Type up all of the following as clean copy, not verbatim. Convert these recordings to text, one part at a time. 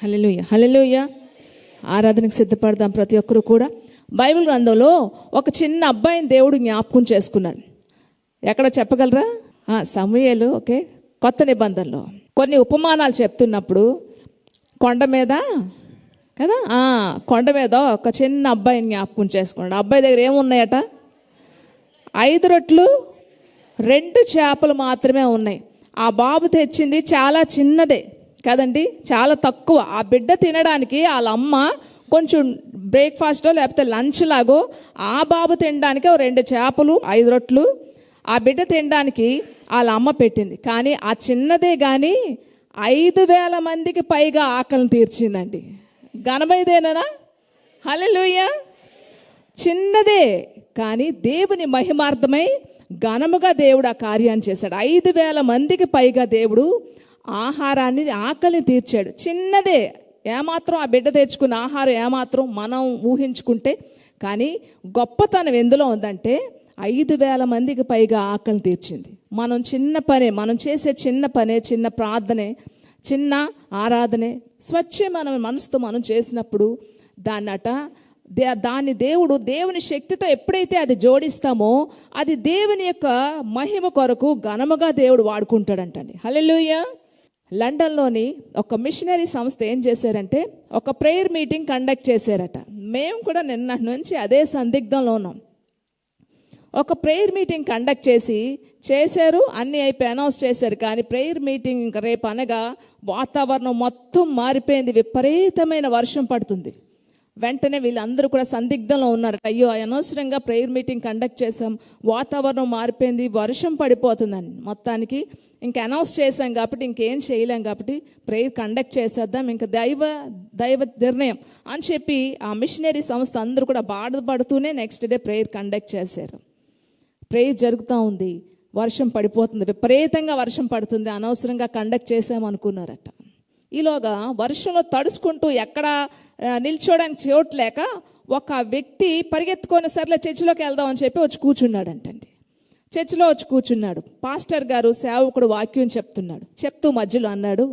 హల్లెలూయా హల్లెలూయా. ఆరాధనకు సిద్ధపడదాం ప్రతి ఒక్కరు కూడా. బైబిల్ గ్రంథంలో ఒక చిన్న అబ్బాయిని దేవుడు జ్ఞాపకం చేసుకున్నాడు. ఎక్కడ చెప్పగలరా? సమూయేలు. ఓకే, కొత్త నిబంధనలో కొన్ని ఉపమానాలు చెప్తున్నప్పుడు కొండ మీద కదా, కొండ మీద ఒక చిన్న అబ్బాయిని జ్ఞాపకం చేసుకున్నాడు. అబ్బాయి దగ్గర ఏమున్నాయట? 5 రొట్టెలు 2 చేపలు మాత్రమే ఉన్నాయి. ఆ బాబు తెచ్చింది చాలా చిన్నదే కదండి, చాలా తక్కువ. ఆ బిడ్డ తినడానికి వాళ్ళ అమ్మ కొంచెం బ్రేక్ఫాస్టో లేకపోతే లంచ్ లాగో, ఆ బాబు తినడానికి 2 చేపలు 5 రొట్టెలు ఆ బిడ్డ తినడానికి వాళ్ళ అమ్మ పెట్టింది. కానీ ఆ చిన్నదే కానీ 5,000 మందికి పైగా ఆకలిని తీర్చిందండి. ఘనమైదేనా? హల్లెలూయా. చిన్నదే కానీ దేవుని మహిమార్థమై ఘనముగా దేవుడు ఆ కార్యాన్ని చేశాడు. 5,000 మందికి పైగా దేవుడు ఆహారాన్ని, ఆకలిని తీర్చాడు. చిన్నదే, ఏమాత్రం ఆ బిడ్డ తెచ్చుకున్న ఆహారం ఏమాత్రం మనం ఊహించుకుంటే, కానీ గొప్పతనం ఎందులో ఉందంటే 5,000 మందికి పైగా ఆకలిని తీర్చింది. మనం చిన్న పనే, మనం చేసే చిన్న పనే, చిన్న ప్రార్థనే, చిన్న ఆరాధనే, స్వచ్ఛమైన మనసుతో మనం చేసినప్పుడు దాన్ని దేవుని శక్తితో ఎప్పుడైతే అది జోడిస్తామో అది దేవుని యొక్క మహిమ కొరకు ఘనముగా దేవుడు వాడుకుంటాడంటండి. హల్లెలూయా. లండన్లోని ఒక మిషనరీ సంస్థ ఏం చేశారంటే ఒక ప్రేయర్ మీటింగ్ కండక్ట్ చేశారట. మేము కూడా నిన్నటి నుంచి అదే సందిగ్ధంలో ఉన్నాం. ఒక ప్రేయర్ మీటింగ్ కండక్ట్ చేశారు, అన్నీ అయిపోయి అనౌన్స్ చేశారు. కానీ ప్రేయర్ మీటింగ్ ఇంకా రేపు అనగా వాతావరణం మొత్తం మారిపోయింది. విపరీతమైన వర్షం పడుతుంది. వెంటనే వీళ్ళందరూ కూడా సందిగ్ధంలో ఉన్నారు. అయ్యో, అనవసరంగా ప్రేయర్ మీటింగ్ కండక్ట్ చేసాం, వాతావరణం మారిపోయింది, వర్షం పడిపోతుందని. మొత్తానికి ఇంకా అనౌన్స్ చేసాం కాబట్టి ఇంకేం చేయలేం కాబట్టి ప్రేయర్ కండక్ట్ చేసేద్దాం, ఇంకా దైవ నిర్ణయం అని చెప్పి ఆ మిషనరీ సంస్థ అందరూ కూడా బాధపడుతూనే నెక్స్ట్ డే ప్రేయర్ కండక్ట్ చేశారు. ప్రేయర్ జరుగుతూ ఉంది, వర్షం పడిపోతుంది, విపరీతంగా వర్షం పడుతుంది, అనవసరంగా కండక్ట్ చేసామనుకున్నారట. ఈలోగా వర్షంలో తడుచుకుంటూ ఎక్కడ నిల్చోడానికి చోట్లేక ఒక వ్యక్తి పరిగెత్తుకొని సర్లే చర్చిలోకి వెళ్దామని చెప్పి వచ్చి కూర్చున్నాడంటండి. చర్చిలో వచ్చి కూర్చున్నాడు. పాస్టర్ గారు సేవకుడు వాక్యం చెప్తూ మధ్యలో అన్నాడు,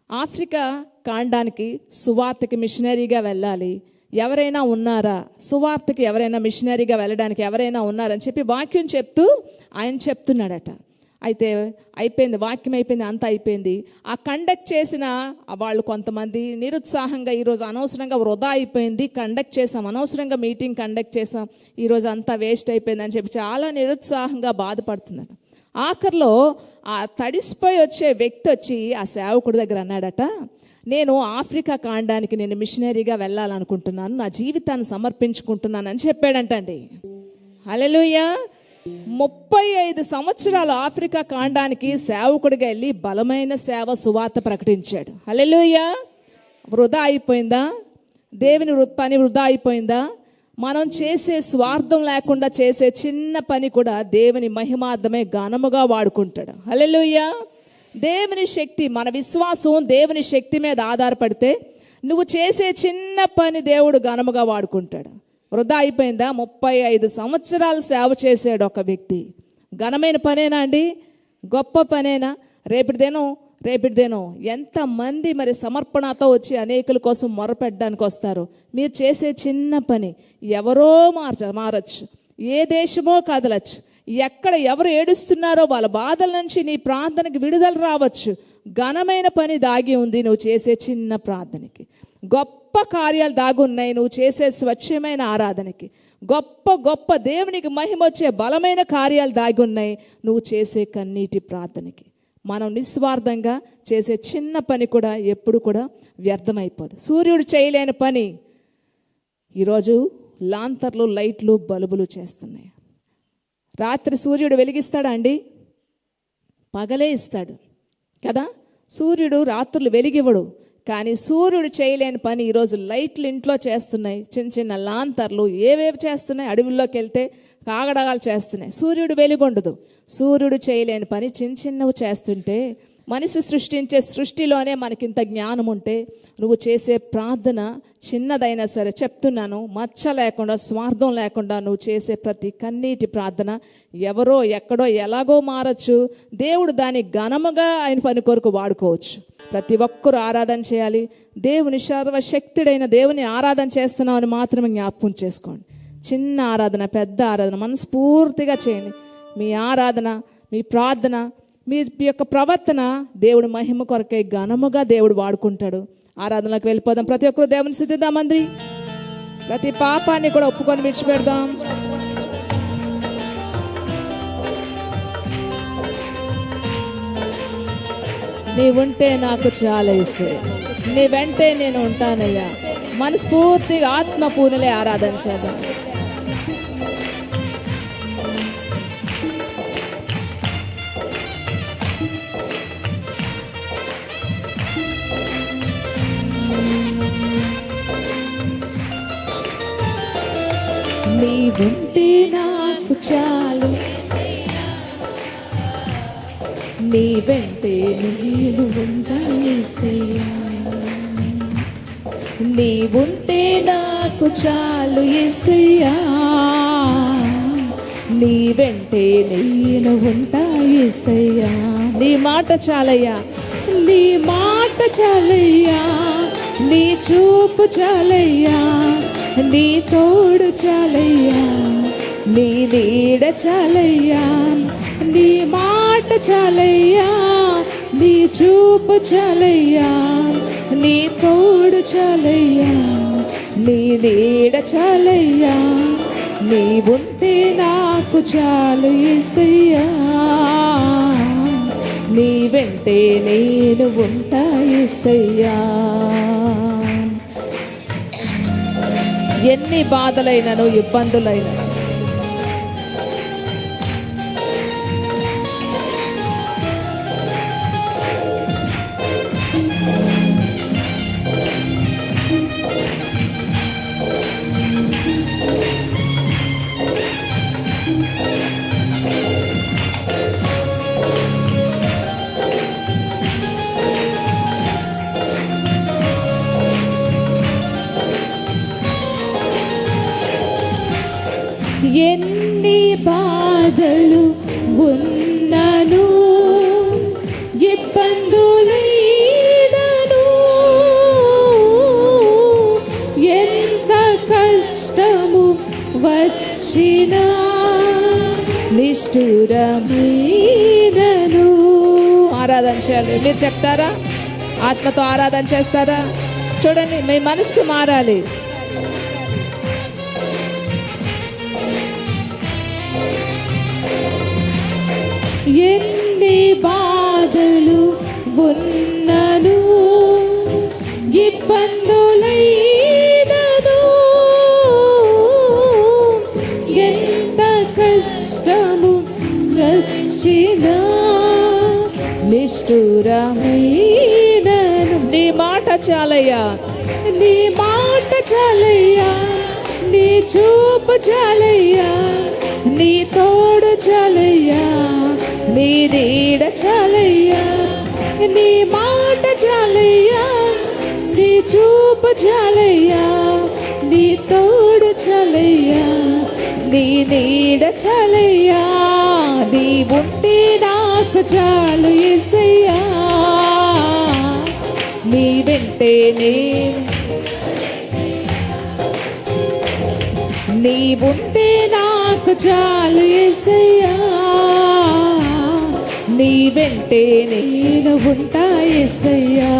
ఆఫ్రికా ఖండానికి సువార్తకి మిషనరీగా వెళ్ళాలి, ఎవరైనా ఉన్నారా? సువార్తకి ఎవరైనా మిషనరీగా వెళ్ళడానికి ఎవరైనా ఉన్నారని చెప్పి వాక్యం చెప్తూ ఆయన చెప్తున్నాడట. అయితే అయిపోయింది, వాక్యం అయిపోయింది, అంతా అయిపోయింది. ఆ కండక్ట్ చేసిన వాళ్ళు కొంతమంది నిరుత్సాహంగా, ఈరోజు అనవసరంగా వృధా అయిపోయింది, కండక్ట్ చేసాం, అనవసరంగా మీటింగ్ కండక్ట్ చేసాం, ఈరోజు అంతా వేస్ట్ అయిపోయింది అని చెప్పి చాలా నిరుత్సాహంగా బాధపడుతున్నాడు. ఆఖరిలో ఆ తడిసిపోయి వచ్చే వ్యక్తి వచ్చి ఆ సేవకుడి దగ్గర అన్నాడట, నేను ఆఫ్రికా ఖండానికి నేను మిషనరీగా వెళ్ళాలనుకుంటున్నాను, నా జీవితాన్ని సమర్పించుకుంటున్నాను అని చెప్పాడంటండి. హల్లెలూయా. 35 సంవత్సరాలు ఆఫ్రికా ఖండానికి సేవకుడిగా వెళ్ళి బలమైన సేవ, సువార్త ప్రకటించాడు. హల్లెలూయా. వృధా అయిపోయిందా? దేవుని పని వృధా అయిపోయిందా? మనం చేసే స్వార్థం లేకుండా చేసే చిన్న పని కూడా దేవుని మహిమార్థమే ఘనముగా వాడుకుంటాడు. హల్లెలూయా. దేవుని శక్తి, మన విశ్వాసం దేవుని శక్తి మీద ఆధారపడితే నువ్వు చేసే చిన్న పని దేవుడు ఘనముగా వాడుకుంటాడు. వృధా అయిపోయిందా? 35 సంవత్సరాలు సేవ చేశాడు ఒక వ్యక్తి. ఘనమైన పనేనా అండి? గొప్ప పనేనా? రేపటిదేనో ఎంతమంది మరి సమర్పణతో వచ్చి అనేకుల కోసం మొరపెట్టడానికి వస్తారు. మీరు చేసే చిన్న పని ఎవరో మారచ్చు, ఏ దేశమో కదలచ్చు, ఎక్కడ ఎవరు ఏడుస్తున్నారో వాళ్ళ బాధల నుంచి నీ ప్రార్థనకి విడుదల రావచ్చు. ఘనమైన పని దాగి ఉంది నువ్వు చేసే చిన్న ప్రార్థనకి. గొప్ప కార్యాలు దాగున్నాయి నువ్వు చేసే స్వచ్ఛమైన ఆరాధనకి. గొప్ప దేవునికి మహిమ వచ్చే బలమైన కార్యాలు దాగి ఉన్నాయి నువ్వు చేసే కన్నీటి ప్రార్థనకి. మనం నిస్వార్థంగా చేసే చిన్న పని కూడా ఎప్పుడు కూడా వ్యర్థమైపోదు. సూర్యుడు చేయలేని పని ఈరోజు లాంతర్లు, లైట్లు, బల్బులు చేస్తున్నాయి. రాత్రి సూర్యుడు వెలిగిస్తాడా అండి? పగలే ఇస్తాడు కదా. సూర్యుడు రాత్రులు వెలిగివ్వడు. కానీ సూర్యుడు చేయలేని పని ఈరోజు లైట్లు ఇంట్లో చేస్తున్నాయి, చిన్న లాంతర్లు ఏవేవి చేస్తున్నాయి, అడవుల్లోకి వెళ్తే కాగడాలు చేస్తున్నాయి. సూర్యుడు వెలుగొండదు. సూర్యుడు చేయలేని పని చిన్నవి చేస్తుంటే, మనిషి సృష్టించే సృష్టిలోనే మనకింత జ్ఞానం ఉంటే నువ్వు చేసే ప్రార్థన చిన్నదైనా సరే, చెప్తున్నాను, మచ్చ లేకుండా, స్వార్థం లేకుండా నువ్వు చేసే ప్రతి కన్నీటి ప్రార్థన ఎవరో ఎక్కడో ఎలాగో మారచ్చు. దేవుడు దాన్ని ఘనముగా ఆయన పని కొరకు వాడుకోవచ్చు. ప్రతి ఒక్కరూ ఆరాధన చేయాలి. దేవుని సర్వశక్తుడైన దేవుని ఆరాధన చేస్తున్నామని మాత్రమే జ్ఞాపకం చేసుకోండి. చిన్న ఆరాధన, పెద్ద ఆరాధన మనస్ఫూర్తిగా చేయండి. మీ ఆరాధన, మీ ప్రార్థన, మీ యొక్క ప్రవర్తన దేవుడి మహిమ కొరకై ఘనముగా దేవుడు వాడుకుంటాడు. ఆరాధనలోకి వెళ్ళిపోదాం. ప్రతి ఒక్కరు దేవుని స్తుతిద్దామండి. ప్రతి పాపాన్ని కూడా ఒప్పుకొని విడిచిపెడదాం. నీవుంటే నాకు చాలా యేసయ్యా, నీ వెంటే నేను ఉంటానయ్యా. మనస్ఫూర్తిగా ఆత్మపూర్ణలే ఆరాధన చేద్దాం. నీవుంటే నాకు చాలు, నీ వెంటే నేను ఉంటా యేసయ్యా. నీవుంటే నాకు చాలు యేసయ్యా, నీ వెంటే నేను ఉంటా యేసయ్యా. నీ మాట చాలయ్యా, నీ మాట చాలయ్యా, నీ చూపు చాలయ్యా, నీ తోడు చాలయ్యా, నీ నీడ చాలయ్యా. నీ మాట చాలయ్యా, నీ చూపు చాలయ్యా, నీ తోడు చాలయ్యా, నీ నీడ చాలయ్యా. నీవుంటే నాకు చాలు యేసయ్యా, నీ వెంటే నేను ఉంటా యేసయ్యా. ఎన్ని బాధలైనను ఇబ్బందులైనను ఎన్ని బాధలు ఉన్నను, ఇబ్బందులైనను, ఎంత కష్టము వచ్చినా నిష్ఠురమైనను. ఆరాధన చేయాలి. మీరు చెప్తారా? ఆత్మతో ఆరాధన చేస్తారా? చూడండి, మీ మనస్సు మారాలి. ఎన్ని బాధలు ఉన్నను, ఇబ్బందులైనను, ఎంత కష్టము వచ్చినా నిష్ఠురమైనను. నీ మాట చాలయ్యా, నీ మాట చాలయ్యా, నీ చూపు చాలయ్యా, నీ తోడు చాలయ్యా, నీ నీడ చాలయ్యా. నీ మాట చాలయ్యా, నీ చూపు చాలయ్యా, నీ తోడు చాలయ్యా, నీ నీడ చాలయ్యా. నీవుంటే నాకు చాలు యేసయ్యా, నీ వెంటే నీవుంటే నాకు చాలు యేసయ్యా, నీ వెంటే నేను ఉంటా యేసయ్యా.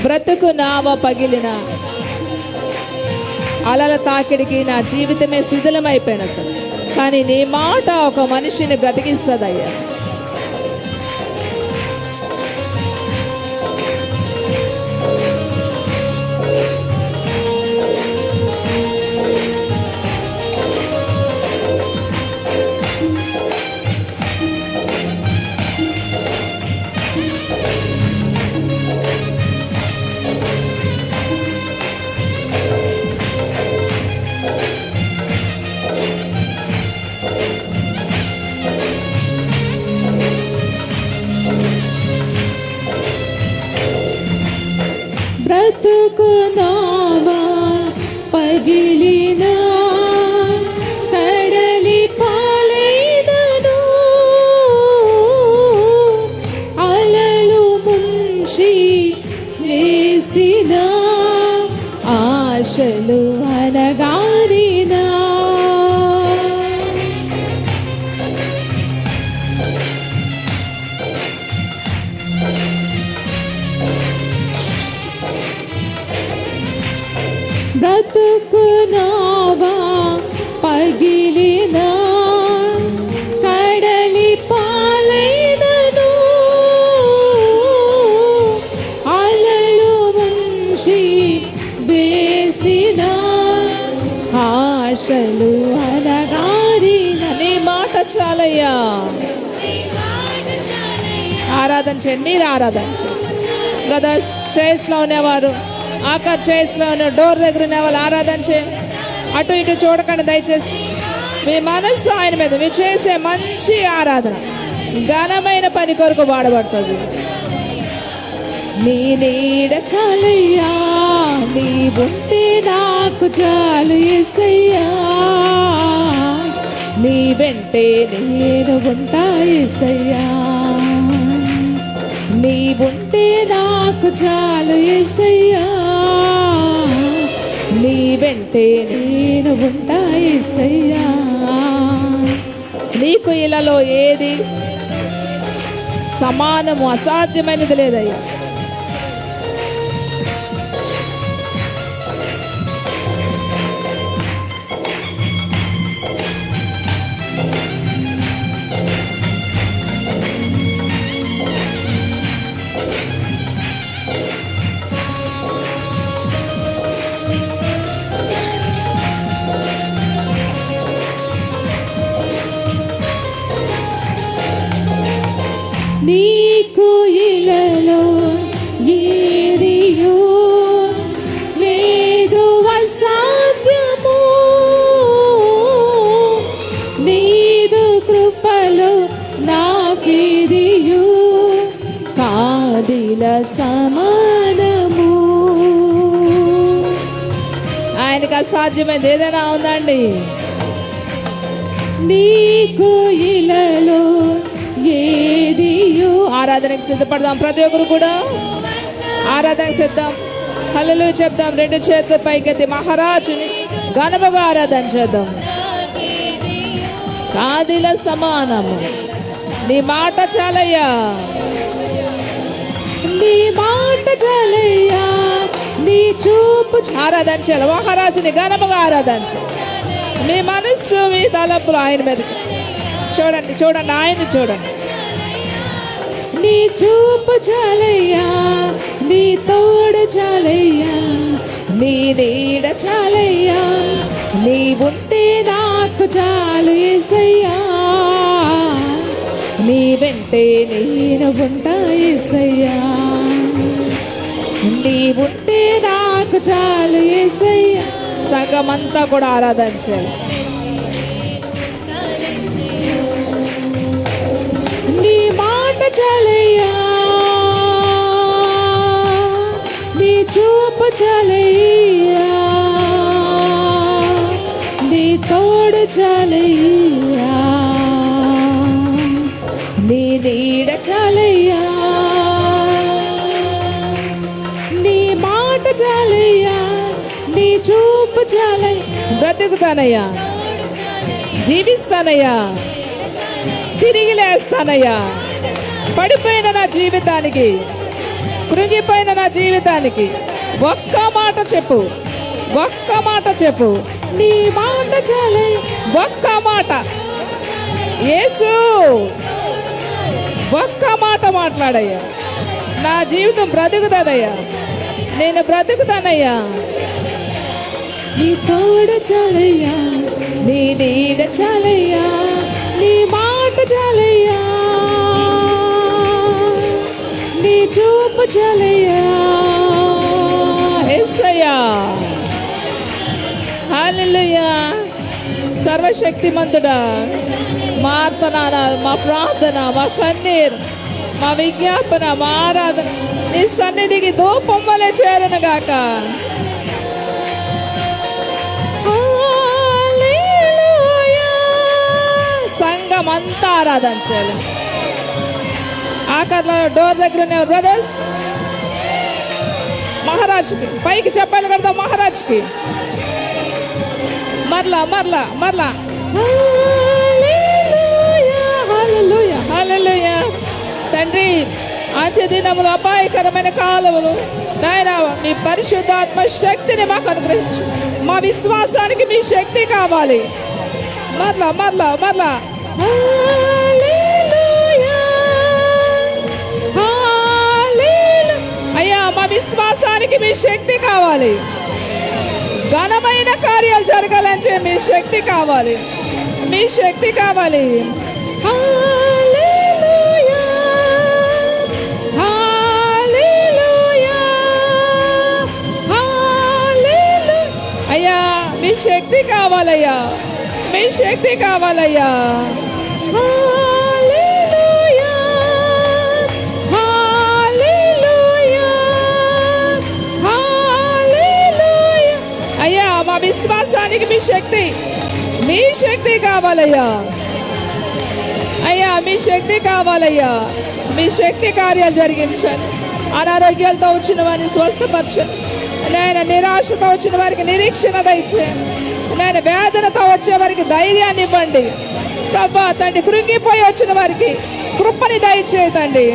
బ్రతుకు నావ పగిలిన అలల తాకిడికి నా జీవితమే శిథిలమైపోయిన సార్, కానీ నీ మాట ఒక మనిషిని బ్రతికిస్తుందయ్యా. బ్రతుకు నావా పగిలిన కడలి పాలైనను, అలలు ఉంచి వేసిన ఆశలు అనగారినా బ్రతుకునావా పగిలిన కడలి పాలైనను అలలు ముంచి వేసిన ఆశలు అనగారిన. నీ మాట చాలయ్యా. ఆరాధన చేయండి, మీరు ఆరాధన చేయండి. బ్రదర్స్ చైర్స్లో ఉండేవారు, ఆకార్ చైర్స్లో ఉన్న డోర్ దగ్గర ఉన్న వాళ్ళు ఆరాధన చేయండి. అటు ఇటు చూడకండి దయచేసి. మీ మనస్సు ఆయన మీద, మీరు చేసే మంచి ఆరాధన ఘనమైన పని కొరకు వాడబడుతుంది. నీ నీడ చాలయ్యా, నీ ఉంటే నాకు చాలు యేసయ్యా, నీ వెంటే నేను ఉంటా యేసయ్యా, నీ ఉంటే నాకు చాలు యేసయ్యా, నీ వెంటే నేను ఉంటా యేసయ్యా. నీకు ఇలాలో ఏది సమానము అసాధ్యమైనది లేదయ్యా. నీకు ఇలలో ఏదియో లేదు అసాధ్యము, నీదు కృపలో నాకేదియో కాదిల సమానము. ఆయనకు అసాధ్యమైనది ఏదైనా ఉందండి? నీకు ఇలలో ఏదియో. ఆరాధనకు సిద్ధపడదాం. ప్రతి ఒక్కరు కూడా ఆరాధనకు సిద్ధం. హల్లెలూయా చెప్దాం. రెండు చేతులు పైకెత్తి మహారాజుని ఘనముగా ఆరాధన చేద్దాం. కాదిల సమానము. నీ మాట చాలయ్యా, నీ మాట చాలయ్యా, నీ చూపు. ఆరాధన చేయాలి. మహారాజుని ఘనముగా ఆరాధన చేయాలి. మీ మనస్సు, మీ తలపులు ఆయన మీద చూడండి, చూడండి, ఆయన చూడండి. నీ చూపు చాలయ్యా, నీ తోడు చాలయ్యా, నీ నీడ చాలయ్యా, నీ ఉంటే నాకు చాలు యేసయ్యా, నీ వెంటే నేను ఉంటా యేసయ్యా, నీ ఉంటే నాకు చాలు యేసయ్యా. సగమంతా కూడా ఆరాధన చేయాలి. నీ మాట చాలయ్యా, నీ చూపు చాలయ్యా, నీ తోడు చాలయ్యా, నీ నీడ చాలయ్యా, నీ మాట చాలయ్యా, నీ చూపు చాలయ్యా. బ్రతుకుతానయ్యా, జీవిస్తానయ్యా, తిరిగి లేస్తానయ్యా. పడిపోయిన నా జీవితానికి, కృంగిపోయిన నా జీవితానికి ఒక్క మాట చెప్పు, ఒక్క మాట చెప్పు. నీ మాట చాలయ్యా, ఒక్క మాట. యేసు ఒక్క మాట మాట్లాడయ్యా. నా జీవితం బ్రతుకుతాదయ్యా, నేను బ్రతుకుతానయ్యా. నీ తోడు చాలయ్యా, నీ నీడ చాలయ్యా, నీ మాట చాలయ్యా, నీ చూపు చాలయ్యా. యేసయ్యా, హల్లెలూయా. సర్వశక్తిమంతుడా, మా ఆర్తనాద, మా ప్రార్థన, మా కన్నీరు, మా విజ్ఞాపన, మా ఆరాధన నీ సన్నిధికి ధూపం వలె చేరును గాక. సంఘం అంతా ఆరాధన చేయాలి. ఆఖర్లో డోర్ దగ్గర ఉన్న బ్రదర్స్ మహారాజ్కి పైకి చెప్పాలి కదా, మహారాజ్కి మరలా మరలా మరలా. హల్లెలూయా హల్లెలూయా. తండ్రి, అంత్య దినములు అపాయకరమైన కాలములు నాయన, మీ పరిశుద్ధాత్మ శక్తిని మాకు అనుగ్రహించు. మా విశ్వాసానికి మీ శక్తి కావాలి. మరలా మరలా మరలా. అయ్యా, మా విశ్వాసానికి మీ శక్తి కావాలి. ఘనమైన కార్యాలు జరగాలంటే మీ శక్తి కావాలి, మీ శక్తి కావాలి. అయ్యా, మీ శక్తి కావాలయ్యా, మీ శక్తి కావాలయ్యా. అయ్యా, మా విశ్వాసానికి మీ శక్తి, మీ శక్తి కావాలయ్యా. అయ్యా, మీ శక్తి కావాలయ్యా. మీ శక్తి కార్యాలు జరిగించండి. అనారోగ్యాలతో వచ్చిన వారిని స్వస్థపరచండి నాయన. నిరాశతో వచ్చిన వారికి నిరీక్షణ దయచేయండి నాయన. వేదనతో వచ్చే వారికి ధైర్యాన్ని ఇవ్వండి ప్రభా. తండ్రి, కృంగిపోయి వచ్చిన వారికి కృపని దయచేయండి.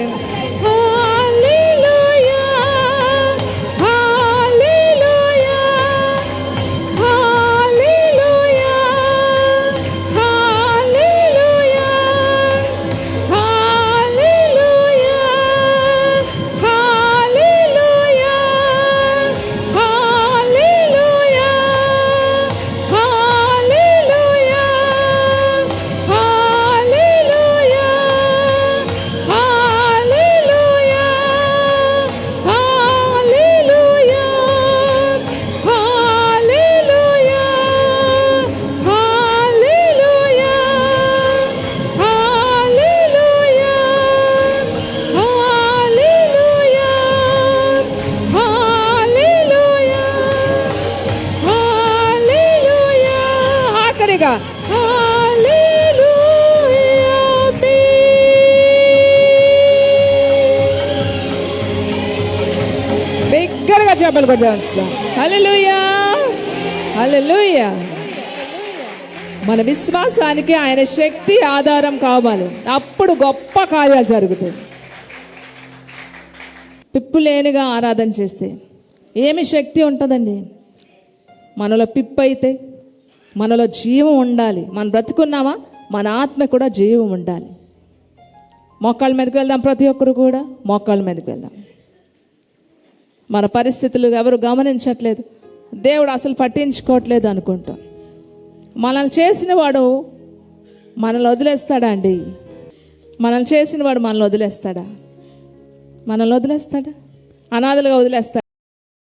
బిగ్గరగా చెప్పలు కొద్దాం. హల్లెలూయా హల్లెలూయా. మన విశ్వాసానికి ఆయన శక్తి ఆధారం కావాలి. అప్పుడు గొప్ప కార్యాలు జరుగుతాయి. పిప్పులేనిగా ఆరాధన చేస్తే ఏమి శక్తి ఉంటుందండి? మనలో పిప్పు అయితే మనలో జీవం ఉండాలి. మనం బ్రతుకున్నామా, మన ఆత్మ కూడా జీవం ఉండాలి. మోకాళ్ళ మీదకి వెళ్దాం, ప్రతి ఒక్కరు కూడా మోకాళ్ళ మీదకి వెళ్దాం. మన పరిస్థితులు ఎవరు గమనించట్లేదు, దేవుడు అసలు పట్టించుకోవట్లేదు అనుకుంటాం. మనల్ని చేసిన వాడు మనల్ని వదిలేస్తాడా అండి? మనల్ని చేసిన వాడు మనల్ని వదిలేస్తాడా? మనల్ని వదిలేస్తాడా? అనాథలుగా వదిలేస్తాడా?